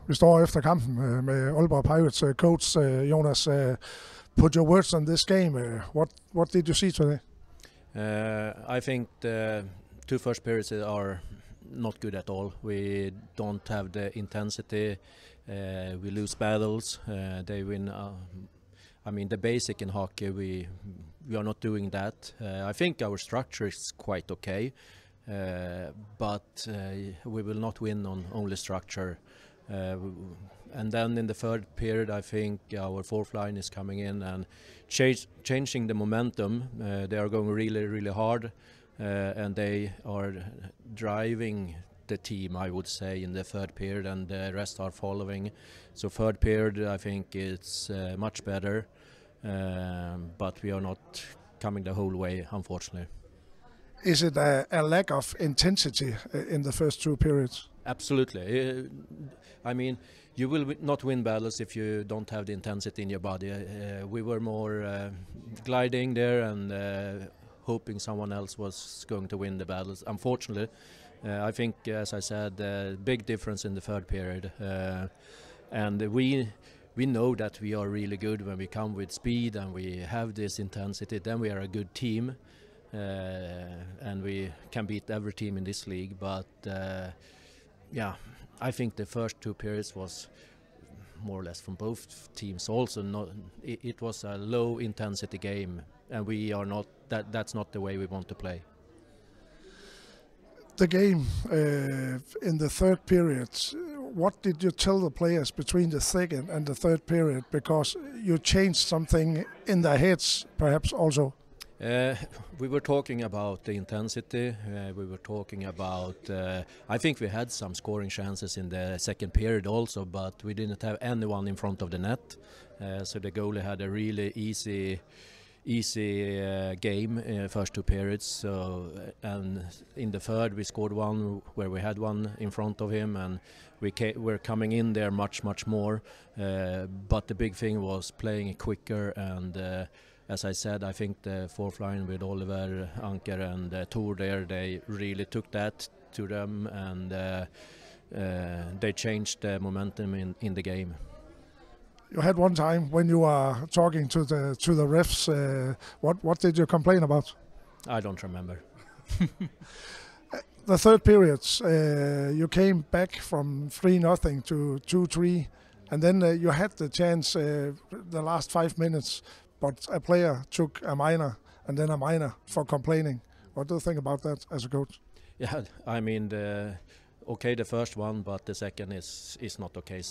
Vi står efter kampen med Aalborg Pirates coach Jonas. Put your words on this game. What did you see today? I think the two first periods are not good at all. We don't have the intensity. We lose battles. They win. I mean, the basic in hockey, we are not doing that. I think our structure is quite okay, but we will not win on only structure. And then in the third period, I think our fourth line is coming in and changing the momentum. They are going really, really hard, and they are driving the team, I would say, in the third period, and the rest are following. So third period, I think it's much better, but we are not coming the whole way, unfortunately. Is it a lack of intensity in the first two periods? Absolutely. I mean, you will not win battles if you don't have the intensity in your body. We were more gliding there and hoping someone else was going to win the battles. Unfortunately, I think, as I said, big difference in the third period. And we know that we are really good when we come with speed and we have this intensity. Then we are a good team, and we can beat every team in this league. But yeah, I think the first two periods was more or less from both teams. Also, it was a low intensity game, and we are not. That's not the way we want to play. The game in the third period, what did you tell the players between the second and the third period? Because you changed something in their heads, perhaps also. We were talking about the intensity. We were talking about. I think we had some scoring chances in the second period also, but we didn't have anyone in front of the net. So the goalie had a really easy game first two periods. So and in the third we scored one where we had one in front of him, and we're coming in there much more. But the big thing was playing quicker, and as I said, I think the fourth line with Oliver, Anker and Tor there, they really took that to them, and they changed the momentum in the game. You had one time when you were talking to the refs. What did you complain about? I don't remember. The third period, you came back from 3-0 to 2-3, and then you had the chance the last 5 minutes, but a player took a minor and then a minor for complaining. What do you think about that as a coach? Yeah, I mean, okay, the first one, but the second is not okay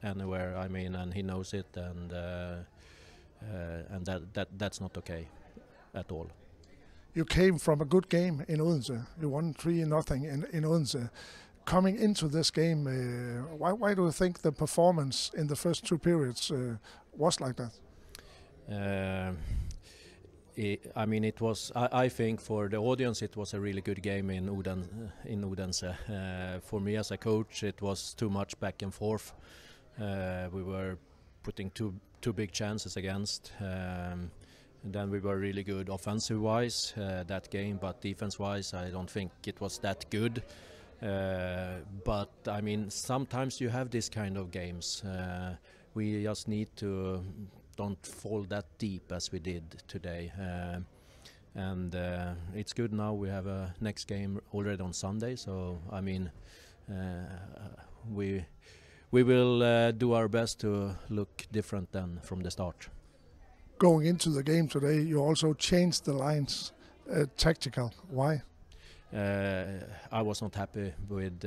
anywhere. I mean, and he knows it, and that's not okay at all. You came from a good game in Odense. You won 3-0 in Odense. Coming into this game, why do you think the performance in the first two periods was like that? I mean, it was. I think for the audience, it was a really good game in Odense. For me as a coach, it was too much back and forth. We were putting two big chances against. And then we were really good offensive-wise that game, but defense-wise, I don't think it was that good. But I mean, sometimes you have this kind of games. We just need to don't fall that deep as we did today, and it's good now. We have a next game already on Sunday, so I mean, we will do our best to look different than from the start. Going into the game today, you also changed the lines, tactical. Why? I was not happy with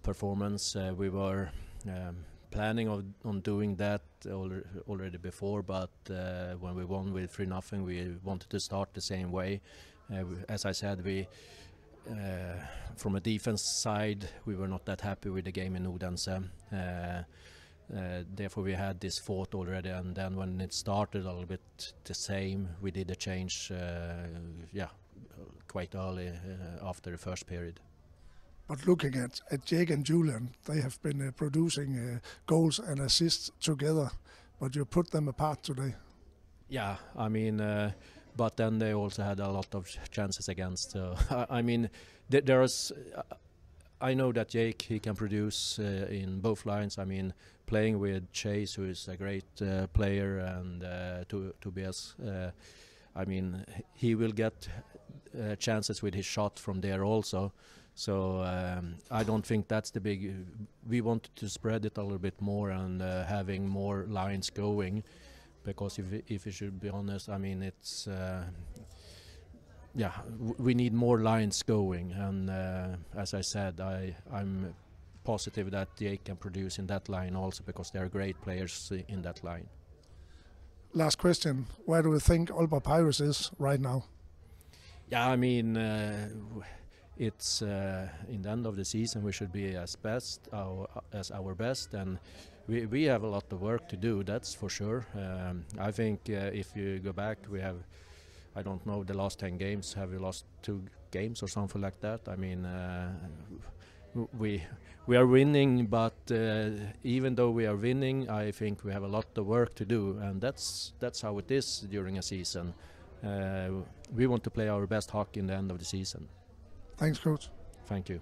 performance. We were planning on doing that already before, but when we won with 3-0, we wanted to start the same way. As I said, we from a defense side, we were not that happy with the game in Odense. Therefore, we had this thought already, and then when it started a little bit the same, we did a change, quite early after the first period. But looking at Jake and Julian, they have been producing goals and assists together, but you put them apart today. Yeah, I mean, but then they also had a lot of chances against. So I mean, I know that Jake, he can produce in both lines. I mean, playing with Chase, who is a great player, and Tobias, I mean, he will get chances with his shot from there also. So I don't think that's the big. We wanted to spread it a little bit more and having more lines going, because if we should be honest, I mean, it's yeah, we need more lines going, and as I said, I'm positive that Jake can produce in that line also, because there are great players in that line. Last question: where do you think Aalborg Pirates is right now? Yeah, I mean, it's in the end of the season we should be as our best, and we have a lot of work to do. That's for sure. I think if you go back, we have, I don't know, the last 10 games. Have we lost 2 games or something like that? I mean, we are winning, but even though we are winning, I think we have a lot of work to do, and that's how it is during a season. We want to play our best hockey in the end of the season. Thanks, coach. Thank you.